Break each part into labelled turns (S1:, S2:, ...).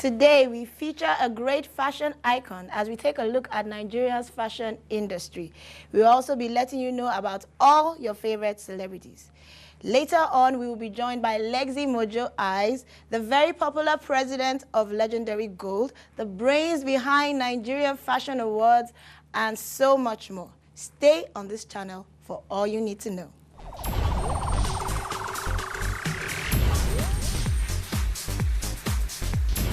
S1: Today, we feature a great fashion icon as we take a look at Nigeria's fashion industry. We'll also be letting you know about all your favorite celebrities. Later on, we will be joined by Lexy Mojo Eyes, the very popular president of Legendary Gold, the brains behind Nigerian Fashion Awards, and so much more. Stay on this channel for all you need to know.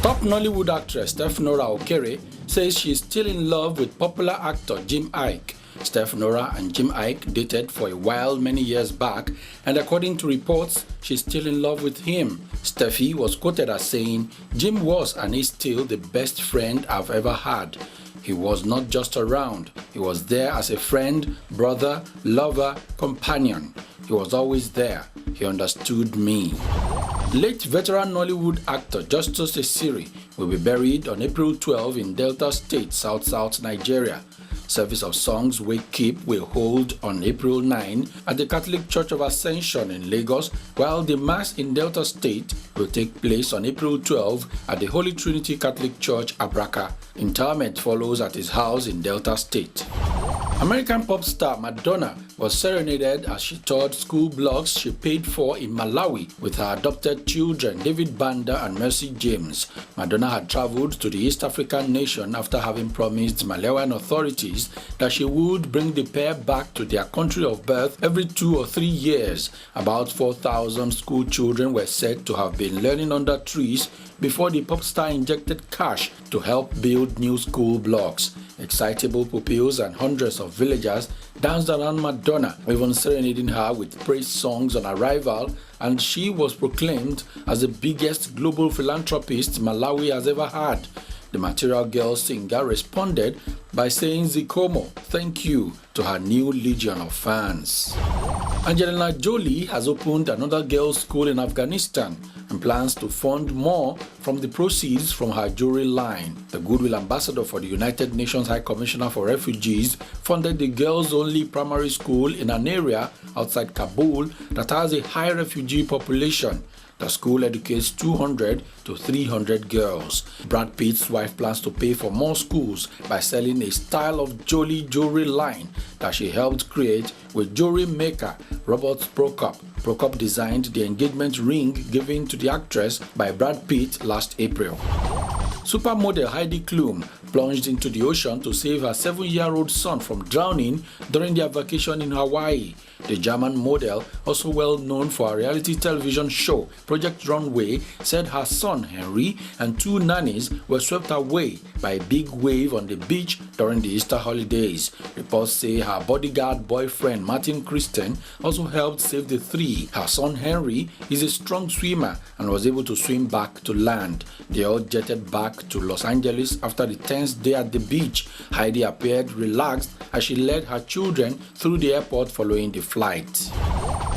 S2: Top Nollywood actress Steph Nora Okere says she is still in love with popular actor Jim Iyke. Steph Nora and Jim Iyke dated for a while many years back, and according to reports, she's still in love with him. Steffi was quoted as saying, "Jim was and is still the best friend I've ever had. He was not just around, he was there as a friend, brother, lover, companion. He was always there. He understood me." Late veteran Nollywood actor Justus Esiri will be buried on April 12 in Delta State, South Nigeria. Service of Songs Wake Keep will hold on April 9 at the Catholic Church of Ascension in Lagos, while the Mass in Delta State will take place on April 12 at the Holy Trinity Catholic Church, Abraka. Interment follows at his house in Delta State. American pop star Madonna was serenaded as she toured school blocks she paid for in Malawi with her adopted children David Banda and Mercy James. Madonna had traveled to the East African nation after having promised Malawian authorities that she would bring the pair back to their country of birth every 2 or 3 years. About 4,000 school children were said to have been learning under trees before the pop star injected cash to help build new school blocks. Excitable pupils and hundreds of villagers danced around Madonna, even serenading her with praise songs on arrival, and she was proclaimed as the biggest global philanthropist Malawi has ever had. The Material Girl singer responded by saying Zikomo, thank you, to her new legion of fans. Angelina Jolie has opened another girls' school in Afghanistan and plans to fund more from the proceeds from her jewelry line. The Goodwill Ambassador for the United Nations High Commissioner for Refugees funded the girls-only primary school in an area outside Kabul that has a high refugee population. The school educates 200 to 300 girls. Brad Pitt's wife plans to pay for more schools by selling a style of Jolie jewelry line that she helped create with jewelry maker Robert Prokop. Prokop designed the engagement ring given to the actress by Brad Pitt last April. Supermodel Heidi Klum plunged into the ocean to save her 7-year-old son from drowning during their vacation in Hawaii. The German model, also well known for her reality television show Project Runway, said her son Henry and 2 nannies were swept away by a big wave on the beach during the Easter holidays. Reports say her bodyguard boyfriend Martin Christian also helped save the 3. Her son Henry is a strong swimmer and was able to swim back to land. They all jetted back to Los Angeles after the tense day at the beach. Heidi appeared relaxed as she led her children through the airport following the flight.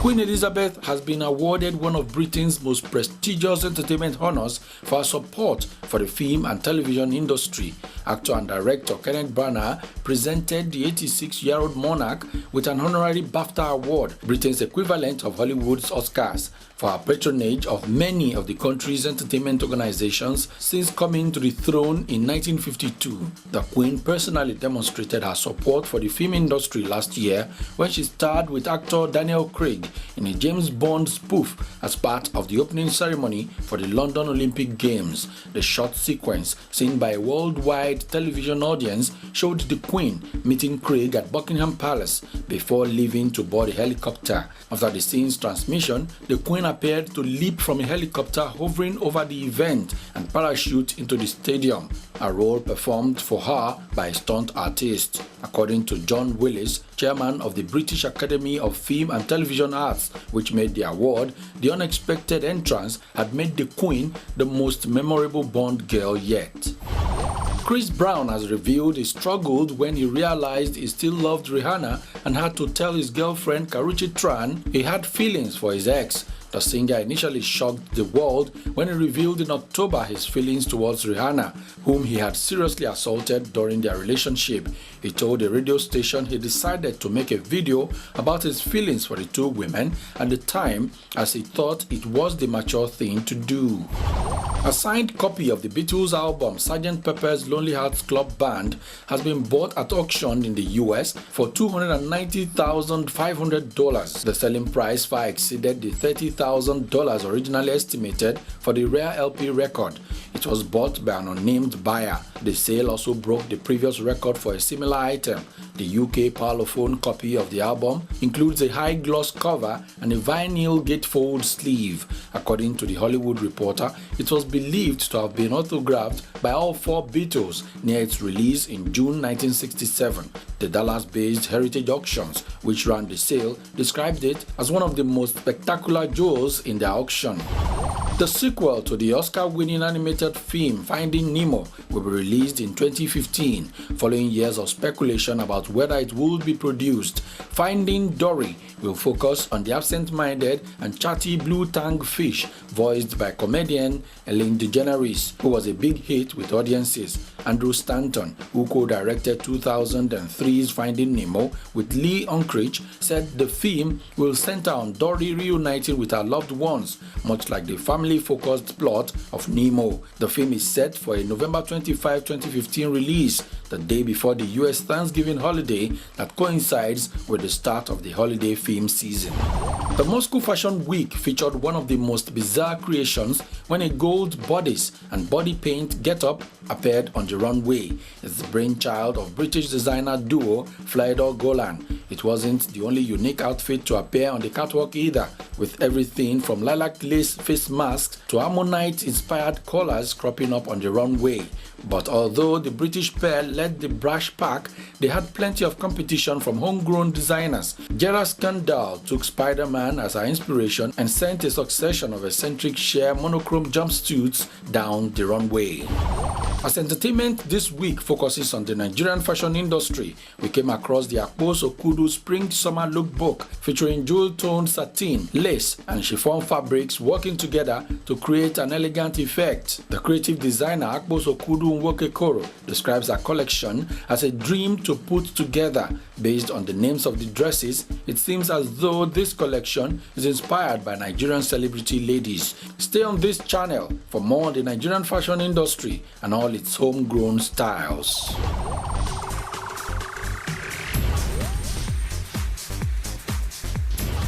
S2: Queen Elizabeth has been awarded one of Britain's most prestigious entertainment honors for her support for the film and television industry. Actor and director Kenneth Branagh presented the 86-year-old monarch with an honorary BAFTA award, Britain's equivalent of Hollywood's Oscars, for her patronage of many of the country's entertainment organizations since coming to the throne in 1952. The Queen personally demonstrated her support for the film industry last year when she starred with actor Daniel Craig in a James Bond spoof as part of the opening ceremony for the London Olympic Games. The short sequence, seen by a worldwide television audience, showed the Queen meeting Craig at Buckingham Palace before leaving to board a helicopter. After the scene's transmission, the Queen appeared to leap from a helicopter hovering over the event and parachute into the stadium, a role performed for her by a stunt artist. According to John Willis, chairman of the British Academy of Film and Television Arts, which made the award, the unexpected entrance had made the Queen the most memorable Bond girl yet. Chris Brown has revealed he struggled when he realized he still loved Rihanna and had to tell his girlfriend Karrueche Tran he had feelings for his ex. The singer initially shocked the world when he revealed in October his feelings towards Rihanna, whom he had seriously assaulted during their relationship. He told a radio station he decided to make a video about his feelings for the two women at the time, as he thought it was the mature thing to do. A signed copy of the Beatles album Sgt. Pepper's Lonely Hearts Club Band has been bought at auction in the US for $290,500. The selling price far exceeded the $30,000 originally estimated for the rare LP record. It was bought by an unnamed buyer. The sale also broke the previous record for a similar item. The UK Parlophone copy of the album includes a high-gloss cover and a vinyl gatefold sleeve. According to The Hollywood Reporter, it was believed to have been autographed by all four Beatles near its release in June 1967. The Dallas-based Heritage Auctions, which ran the sale, described it as one of the most spectacular jewels in the auction. The sequel to the Oscar-winning animated film Finding Nemo will be released in 2015, following years of speculation about whether it would be produced. Finding Dory will focus on the absent-minded and chatty blue tang fish, voiced by comedian Ellen DeGeneres, who was a big hit with audiences. Andrew Stanton, who co-directed 2003's Finding Nemo with Lee Unkrich, said the film will center on Dory reuniting with her loved ones, much like the family-focused plot of Nemo. The film is set for a November 25, 2015 release, the day before the US Thanksgiving holiday that coincides with the start of the holiday film season. The Moscow Fashion Week featured one of the most bizarre creations when a gold bodice and body paint get-up appeared on the runway. It's the brainchild of British designer duo Flydor Golan. It wasn't the only unique outfit to appear on the catwalk either, with everything from lilac lace face masks to ammonite-inspired collars cropping up on the runway. But although the British pair led the brash pack, they had plenty of competition from homegrown designers. Gerard Skandal took Spider-Man as her inspiration and sent a succession of eccentric sheer monochrome jumpsuits down the runway. As entertainment this week focuses on the Nigerian fashion industry, we came across the Akpos Okudu Spring-Summer Lookbook featuring jewel-toned satin, lace, and chiffon fabrics working together to create an elegant effect. The creative designer Akpos Okudu Nwokekoro describes her collection as a dream to put together. Based on the names of the dresses, it seems as though this collection is inspired by Nigerian celebrity ladies. Stay on this channel for more on the Nigerian fashion industry and all its homegrown styles.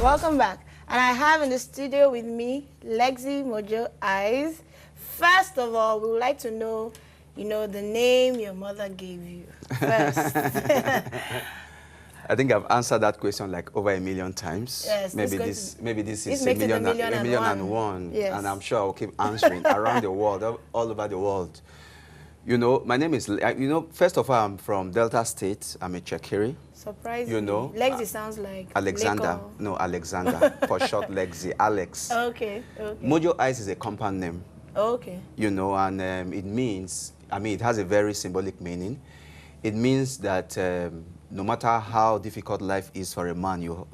S1: Welcome back. And I have in the studio with me Lexy Mojo Eyes. First of all, we would like to know, the name your mother gave you first.
S3: I think I've answered that question like over 1 million times.
S1: Yes,
S3: maybe this is a million and one.
S1: Yes.
S3: And I'm sure I'll keep answering around the world, all over the world. My name is, first of all, I'm from Delta State. I'm a Chekiri.
S1: Surprisingly. Lexy sounds like
S3: Alexander.
S1: Leko.
S3: No, Alexander. For short, Lexy. Alex.
S1: Okay.
S3: Mojo Eyes is a compound name.
S1: Okay.
S3: And it means, it has a very symbolic meaning. It means that no matter how difficult life is for a man, you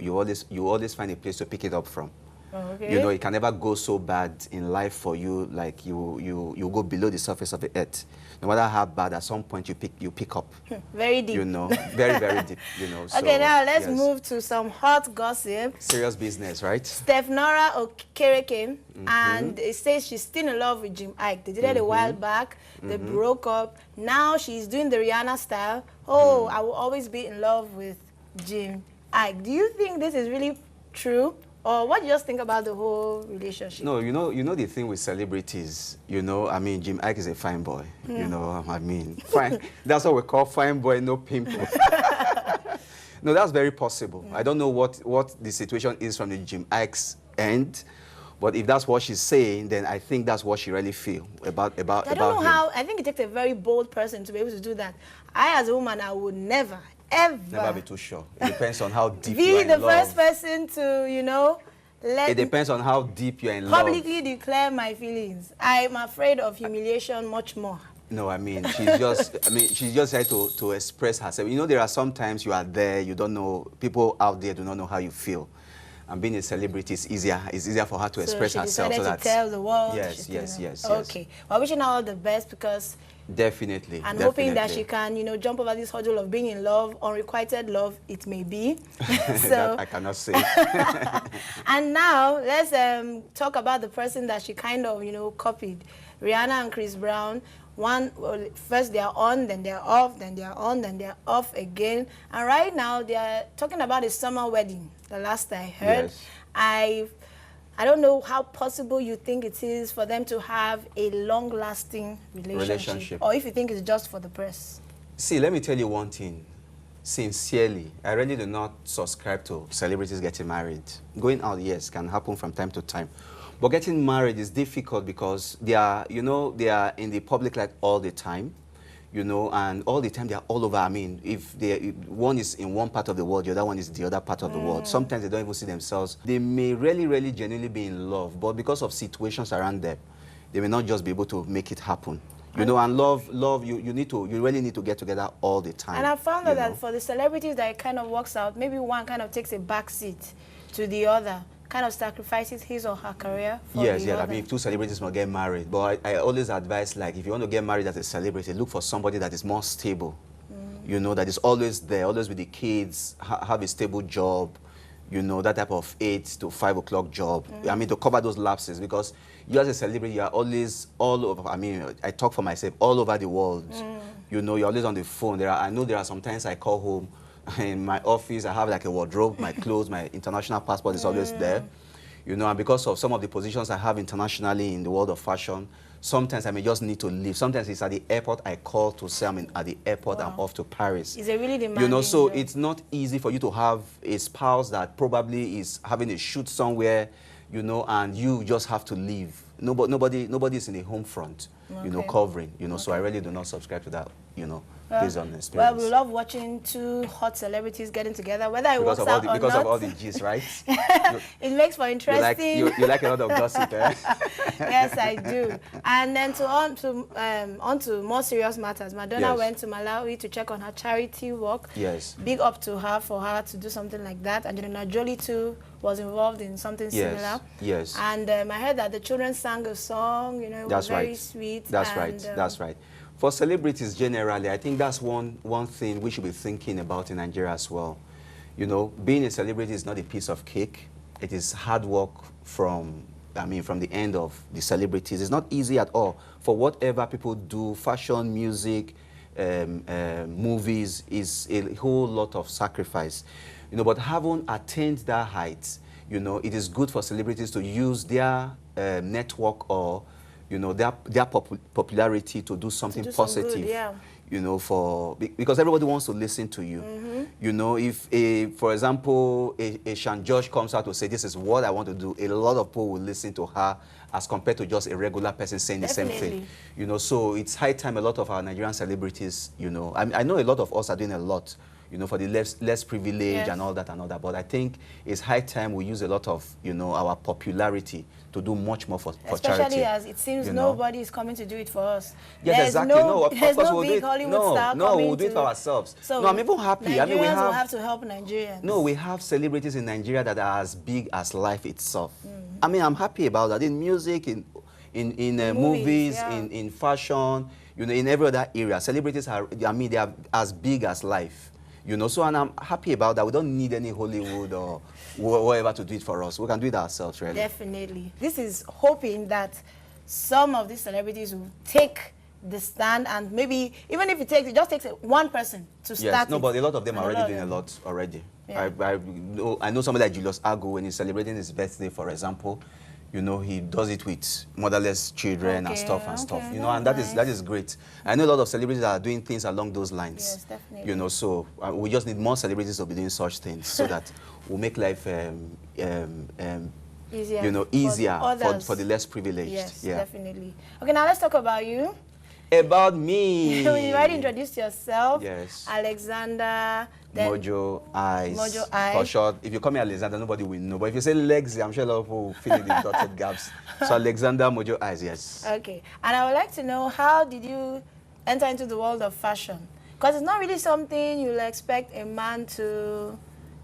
S3: always find a place to pick it up from.
S1: Okay.
S3: It can never go so bad in life for you, like you go below the surface of the earth. No matter how bad, at some point you pick up.
S1: Very deep.
S3: Very, very deep.
S1: Okay, now let's move to some hot gossip.
S3: Serious business, right?
S1: Steph Nora Okere came and it says she's still in love with Jim Ike. They did it a while back. They broke up. Now she's doing the Rihanna style. Oh, I will always be in love with Jim Ike. Do you think this is really true? Or what do you just think about the whole relationship?
S3: No, the thing with celebrities, Jim Ike is a fine boy. Fine. That's what we call fine boy, no pimple. No, that's very possible. I don't know what the situation is from the Jim Ike's end, but if that's what she's saying, then I think that's what she really feels about
S1: I don't know how. I think it takes a very bold person to be able to do that. I, as a woman, I would never
S3: be too sure. It depends on how deep
S1: you are in love. Be the first person to,
S3: it depends on how deep you're in love.
S1: Publicly declare my feelings. I'm afraid of humiliation much more.
S3: No, she's just here to express herself. There are some times you are there, you don't know, people out there do not know how you feel. and being a celebrity is easier. It's easier for her to express herself.
S1: So
S3: that
S1: to tell the world.
S3: Yes.
S1: Okay. Well, wishing her all the best, because
S3: definitely.
S1: And hoping that she can, you know, jump over this hurdle of being in love, unrequited love, it may be. So
S3: that I cannot say.
S1: And now let's talk about the person that she kind of, you know, copied. Rihanna and Chris Brown. First they are on, then they are off, then they are on, then they are off again. And right now they are talking about a summer wedding. The last I heard,
S3: yes.
S1: I don't know how possible you think it is for them to have a long-lasting relationship, or if you think it's just for the press.
S3: See, let me tell you one thing. Sincerely, I really do not subscribe to celebrities getting married. Going out, yes, can happen from time to time. But getting married is difficult because they are, you know, they are in the public light all the time. You know, and all the time they are all over. I mean, if one is in one part of the world, the other one is the other part of the world. Sometimes they don't even see themselves. They may really genuinely be in love, but because of situations around them, they may not just be able to make it happen. You know, and love, you really need to get together all the time.
S1: And I found out that for the celebrities that it kind of works out, maybe one kind of takes a back seat to the other, kind of sacrifices his or her career for
S3: yes,
S1: the other.
S3: I mean, if two celebrities must get married, but I always advise, like, if you want to get married as a celebrity, look for somebody that is more stable, you know, that is always there, always with the kids, have a stable job, you know, that type of 8 to 5 o'clock job. I mean, to cover those lapses, because you as a celebrity, you are always all over. I mean, I talk for myself, all over the world. You know, you're always on the phone. I know there are sometimes I call home. In my office, I have like a wardrobe, my clothes, my international passport is always there. You know, and because of some of the positions I have internationally in the world of fashion, sometimes I may just need to leave. Sometimes it's at the airport I call to say I'm at the airport, I'm off to Paris.
S1: It's a really demanding,
S3: you know, so
S1: job.
S3: It's not easy for you to have a spouse that probably is having a shoot somewhere, you know, and you just have to leave. Nobody is in the home front, you know, covering, you know, so I really do not subscribe to that, you know. Based on experience.
S1: Well, we love watching two hot celebrities getting together, whether it works out or not.
S3: Because of all the G's, right?
S1: It makes for interesting.
S3: You like a lot of gossip, eh?
S1: Yes, I do. And then on to more serious matters. Madonna went to Malawi to check on her charity work.
S3: Yes.
S1: Big up to her for her to do something like that. And Angelina Jolie too was involved in something similar.
S3: Yes.
S1: And I heard that the children sang a song. You know, it was very sweet.
S3: That's right. That's right. For celebrities generally, I think that's one thing we should be thinking about in Nigeria as well. You know, being a celebrity is not a piece of cake. It is hard work from the end of the celebrities. It's not easy at all. For whatever people do, fashion, music, movies, is a whole lot of sacrifice. You know, but having attained that height, you know, it is good for celebrities to use their network or you know, their popularity to do something positive,
S1: good,
S3: you know, because everybody wants to listen to you. You know, if, for example, a Sean George comes out to say, this is what I want to do, a lot of people will listen to her as compared to just a regular person saying the same thing. You know, so it's high time a lot of our Nigerian celebrities, you know, I know a lot of us are doing a lot, you know, for the less privilege and all that, but I think it's high time we use a lot of, you know, our popularity to do much more for charity.
S1: Especially as it seems nobody is coming to do it for us.
S3: Yes, exactly.
S1: There's no big Hollywood star coming
S3: we'll do it for ourselves.
S1: So
S3: no, I'm even happy.
S1: Nigerians
S3: I mean, we
S1: have to help Nigerians.
S3: No, we have celebrities in Nigeria that are as big as life itself. I mean, I'm happy about that. In music, in movies, in fashion, you know, in every other area, celebrities are, I mean, they are as big as life. You know, so and I'm happy about that. We don't need any Hollywood or whatever to do it for us. We can do it ourselves, really.
S1: Definitely. This is hoping that some of these celebrities will take the stand, and maybe even if it just takes one person to start.
S3: Yes, no, but a lot of them are already doing a lot already.
S1: Yeah.
S3: I know somebody like Julius Agu, when he's celebrating his birthday, for example. You know, he does it with motherless children and stuff. You know, and that is great. I know a lot of celebrities that are doing things along those lines.
S1: Yes, definitely.
S3: You know, so we just need more celebrities to be doing such things so that we'll make life,
S1: easier,
S3: you know, easier for the less privileged.
S1: Yes, definitely. Okay, now let's talk about you.
S3: About me.
S1: You already introduced yourself.
S3: Yes.
S1: Alexander.
S3: Mojo Eyes.
S1: Mojo Eyes.
S3: For short, if you call me Alexander, nobody will know. But if you say Lexy, I'm sure a lot of people will fill in the dotted gaps. So Alexander Mojo Eyes, yes.
S1: Okay. And I would like to know, how did you enter into the world of fashion? Because it's not really something you'll expect a man to,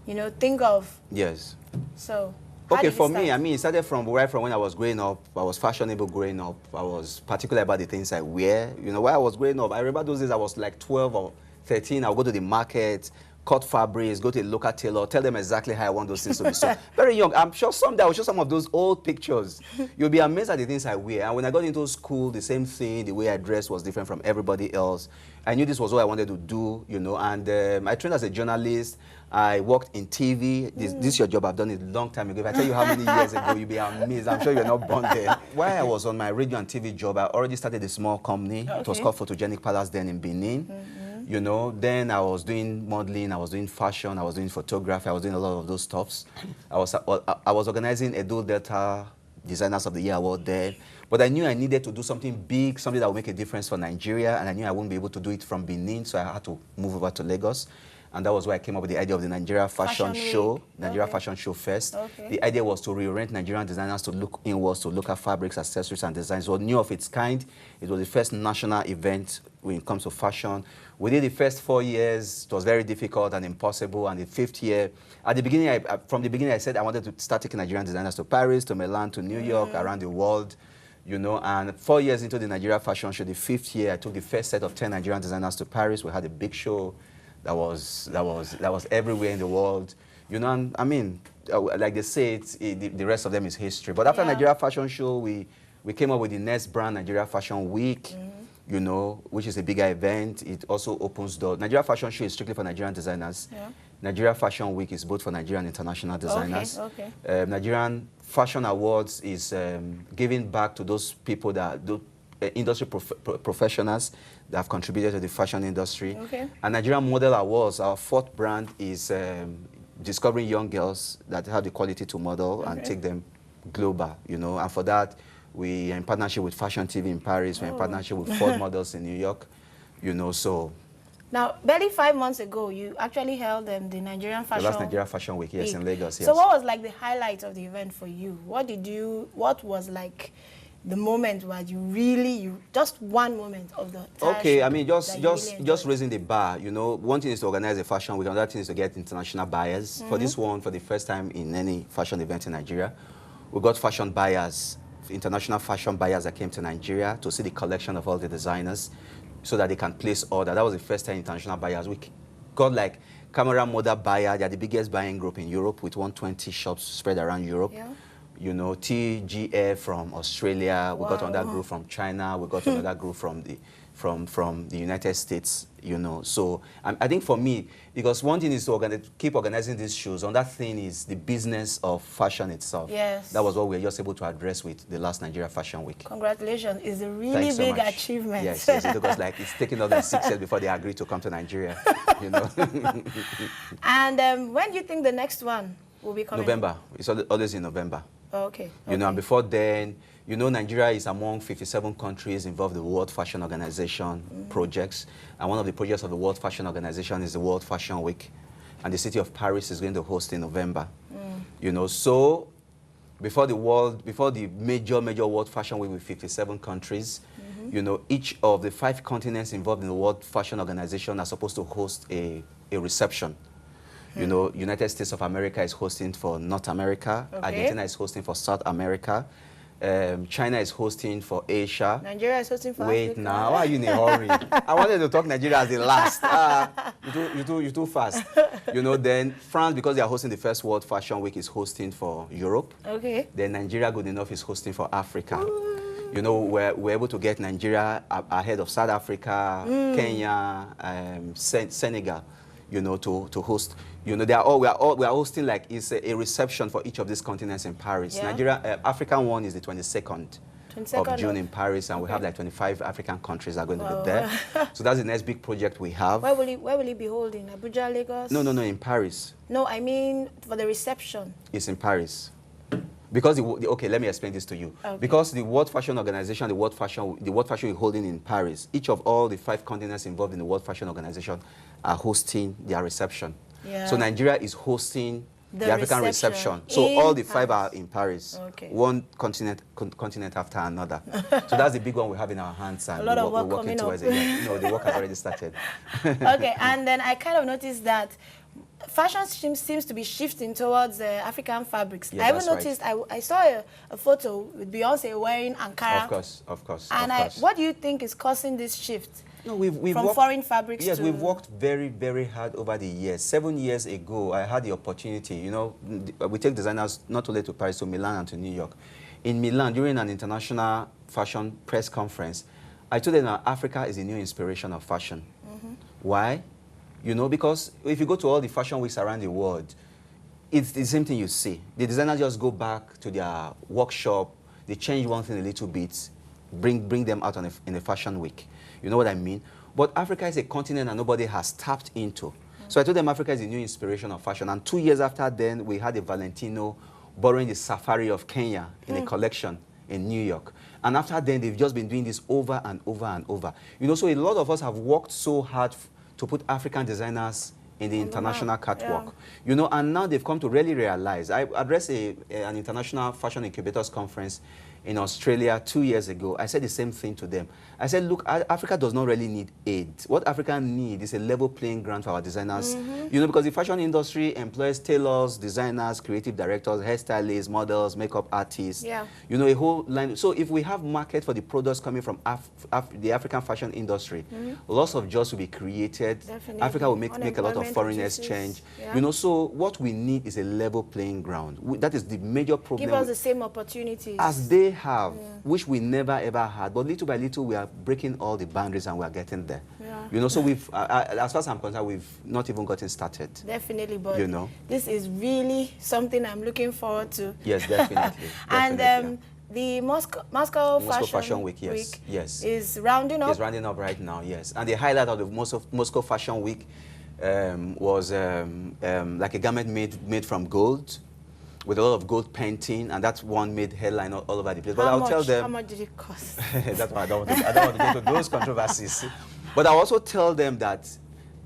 S1: you know, think of.
S3: Yes.
S1: So, how
S3: Okay,
S1: did it
S3: for me,
S1: start?
S3: I mean, it started from right from when I was growing up. I was fashionable growing up. I was particular about the things I wear. You know, while I was growing up, I remember those days I was like 12 or 13. I would go to the market, cut fabrics, go to the local tailor, tell them exactly how I want those things to be. So very young. I'm sure someday I'll show some of those old pictures. You'll be amazed at the things I wear. And when I got into school, the same thing, the way I dressed was different from everybody else. I knew this was what I wanted to do, you know, and I trained as a journalist. I worked in TV. This is your job. I've done it a long time ago. If I tell you how many years ago, you'll be amazed. I'm sure you're not born then. While I was on my radio and TV job, I already started a small company.
S1: Okay.
S3: It was called Photogenic Palace then in Benin. You know, then I was doing modeling, I was doing fashion, I was doing photography, I was doing a lot of those stuffs. I was organizing a Dual Delta Designers of the Year award there. But I knew I needed to do something big, something that would make a difference for Nigeria, and I knew I wouldn't be able to do it from Benin, so I had to move over to Lagos. And that was where I came up with the idea of the Nigerian Fashion Show, Nigerian Fashion Show Fest.
S1: Okay.
S3: The idea was to reorient Nigerian designers to look inwards to look at fabrics, accessories, and designs. It was new of its kind. It was the first national event when it comes to fashion. We did the first 4 years. It was very difficult and impossible. And the 5th year, at the beginning, from the beginning, I said I wanted to start taking Nigerian designers to Paris, to Milan, to New York, around the world. You know, and 4 years into the Nigeria Fashion Show, the 5th year, I took the first set of 10 Nigerian designers to Paris. We had a big show that was everywhere in the world. You know, and I mean, like they say, the rest of them is history. But after Nigeria Fashion Show, we came up with the next brand, Nigeria Fashion Week. You know, which is a bigger event. It also opens doors. Nigeria Fashion Show is strictly for Nigerian designers. Yeah. Nigeria Fashion Week is both for Nigerian and international designers. Okay. Nigerian Fashion Awards is giving back to those people that do industry professionals that have contributed to the fashion industry. Okay. And Nigerian Model Awards, our 4th brand, is discovering young girls that have the quality to model and take them global. You know, and for that, we are in partnership with Fashion TV in Paris. We're in partnership with Ford Models in New York. You know, so.
S1: Now, barely 5 months ago, you actually held the Nigerian Fashion
S3: The last Nigerian Fashion Week, yes, in Lagos, yes.
S1: So what was like the highlight of the event for you? What was like the moment where you just one moment of the entire
S3: Okay,
S1: show
S3: I mean, just
S1: really
S3: raising the bar, you know. One thing is to organize a fashion week, another thing is to get international buyers. For this one, for the first time in any fashion event in Nigeria, we got fashion buyers, international fashion buyers that came to Nigeria to see the collection of all the designers so that they can place order. That was the first time international buyers. We got like camera model buyer. They're the biggest buying group in Europe with 120 shops spread around Europe. Yeah. You know, TGF from Australia. We got another group from China. We got another group from the United States, you know. So I think for me, because one thing is to keep organizing these shows, another thing is the business of fashion itself.
S1: Yes.
S3: That was what we were just able to address with the last Nigeria Fashion Week.
S1: Congratulations. It's a really big achievement.
S3: Yes, yes, because like it's taken them 6 years before they agreed to come to Nigeria, you know.
S1: And when do you think the next one will be coming?
S3: November. It's always in November.
S1: Okay.
S3: You know, and before then, you know, Nigeria is among 57 countries involved in the World Fashion Organization projects. And one of the projects of the World Fashion Organization is the World Fashion Week. And the city of Paris is going to host in November. You know, so before the major World Fashion Week with 57 countries, you know, each of the 5 continents involved in the World Fashion Organization are supposed to host a reception. You know, United States of America is hosting for North America. Okay. Argentina is hosting for South America. China is hosting for Asia.
S1: Nigeria is hosting for
S3: Wait
S1: Africa.
S3: now, why are you in a hurry? I wanted to talk Nigeria as the last. You're too fast. You know, then France, because they are hosting the first World Fashion Week, is hosting for Europe. Okay. Then Nigeria, good enough, is hosting for Africa. Ooh. You know, we're able to get Nigeria ahead of South Africa, Kenya, Senegal. You know, to host. You know, we are hosting like it's a reception for each of these continents in Paris. Yeah. Nigeria, African one is the 22nd of June in Paris, and we have like 25 African countries that are going to be there. So that's the next big project we have.
S1: Where will it be holding? Abuja, Lagos?
S3: No, in Paris.
S1: No, I mean for the reception.
S3: It's in Paris. Because okay, let me explain this to you. Okay. Because the World Fashion Organization, the World Fashion is holding in Paris. Each of all the 5 continents involved in the World Fashion Organization are hosting their reception. Yeah. So Nigeria is hosting the African reception. So all the 5 are in Paris. Okay. One continent after another. So that's the big one we have in our hands, and we're working towards it. You know, the work has already started.
S1: Okay, and then I kind of noticed that fashion seems to be shifting towards African fabrics.
S3: Yeah,
S1: I even
S3: that's
S1: noticed, I saw a photo with Beyonce wearing Ankara.
S3: Of course.
S1: And what do you think is causing this shift?
S3: No, we've
S1: from
S3: worked,
S1: foreign fabrics
S3: yes,
S1: to...
S3: we've worked very, very hard over the years. 7 years ago, I had the opportunity, you know, we take designers not only to Paris, to Milan and to New York. In Milan, during an international fashion press conference, I told them that Africa is the new inspiration of fashion. Why? You know, because if you go to all the fashion weeks around the world, it's the same thing you see. The designers just go back to their workshop, they change one thing a little bit, bring them out on in a fashion week. You know what I mean? But Africa is a continent that nobody has tapped into. So I told them Africa is the new inspiration of fashion. And 2 years after then, we had a Valentino borrowing the safari of Kenya in a collection in New York. And after then, they've just been doing this over and over and over. You know, so a lot of us have worked so hard to put African designers in the international catwalk. Yeah. You know, and now they've come to really realize. I addressed an international fashion incubators conference in Australia 2 years ago. I said the same thing to them. I said, look, Africa does not really need aid. What Africa needs is a level playing ground for our designers. You know, because the fashion industry employs tailors, designers, creative directors, hairstylists, models, makeup artists. Yeah. You know, a whole line. So if we have market for the products coming from the African fashion industry, lots of jobs will be created. Definitely. Africa will make a lot of foreign exchange. Yeah. You know, so what we need is a level playing ground. That is the major problem.
S1: Give us the same opportunities
S3: as they have, which we never ever had. But little by little, we are breaking all the boundaries and we are getting there. Yeah. You know, so we've, as far as I'm concerned, we've not even gotten started.
S1: Definitely, but
S3: you know,
S1: this is really something I'm looking forward to.
S3: Yes, definitely.
S1: And the Moscow Fashion Week,
S3: yes,
S1: is rounding up.
S3: It's rounding up right now, yes. And the highlight of the Moscow Fashion Week was like a garment made from gold, with a lot of gold painting, and that's one made headline all over the place. But I'll tell them...
S1: How much did it cost?
S3: That's why I don't want to get into those controversies. But I'll also tell them that,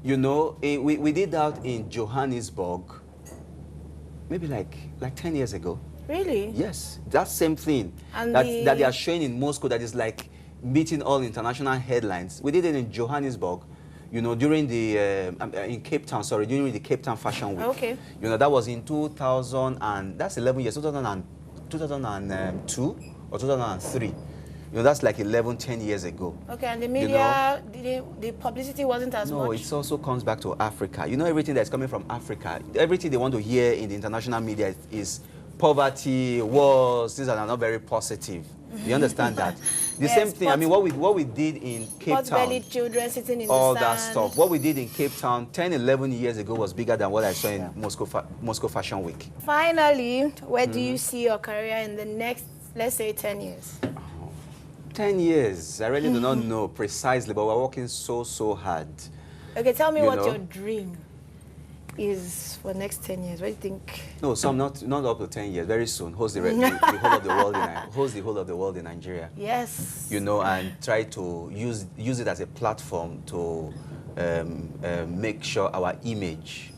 S3: you know, we did that in Johannesburg, maybe like 10 years ago.
S1: Really?
S3: Yes, that same thing and that they are showing in Moscow that is like meeting all international headlines. We did it in Johannesburg. You know, during the, in Cape Town, during the Cape Town Fashion Week.
S1: Okay.
S3: You know, that was in 2000, and that's 11 years, 2002 or 2003. You know, that's like 10 years ago.
S1: Okay, and the media, you know, the publicity wasn't as much?
S3: No, it also comes back to Africa. You know, everything that's coming from Africa, everything they want to hear in the international media is poverty, wars, things that are not very positive. You understand that? The same thing, I mean, what we did in Cape Town.
S1: Pot-bellied children sitting in
S3: all
S1: the sand.
S3: That stuff. What we did in Cape Town 10, 11 years ago was bigger than what I saw in Moscow Fashion Week.
S1: Finally, where do you see your career in the next, let's say, 10 years?
S3: 10 years. I really do not know precisely, but we're working so hard.
S1: Okay, tell me what your dream is for next 10 years. What do you think?
S3: No, some not up to 10 years. Very soon, host the whole of the world in Nigeria.
S1: Yes.
S3: You know, and try to use it as a platform to make sure our image.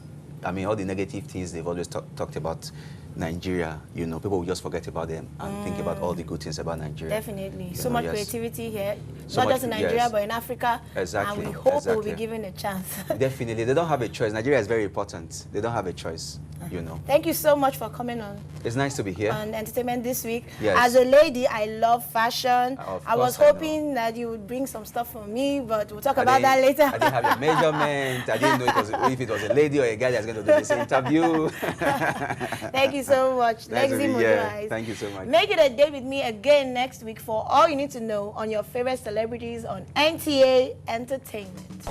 S3: I mean, all the negative things they've always talked about Nigeria. You know, people will just forget about them and think about all the good things about Nigeria.
S1: Definitely. So much creativity here, not just in Nigeria, but in Africa.
S3: Exactly.
S1: And we hope we'll be given a chance.
S3: Definitely. They don't have a choice. Nigeria is very important. They don't have a choice, you know.
S1: Thank you so much for coming on.
S3: It's nice to be here.
S1: On Entertainment This Week.
S3: Yes.
S1: As a lady, I love fashion. I was hoping that you would bring some stuff for me, but we'll talk about that later.
S3: I didn't have your measurement. I didn't know if it was a lady or a guy that's going to do this interview.
S1: Thank you so much. Lexy Mojo Eyes.
S3: Thank you so much.
S1: Make it a day with me again next week for all you need to know on your favorite celebrities on NTA Entertainment.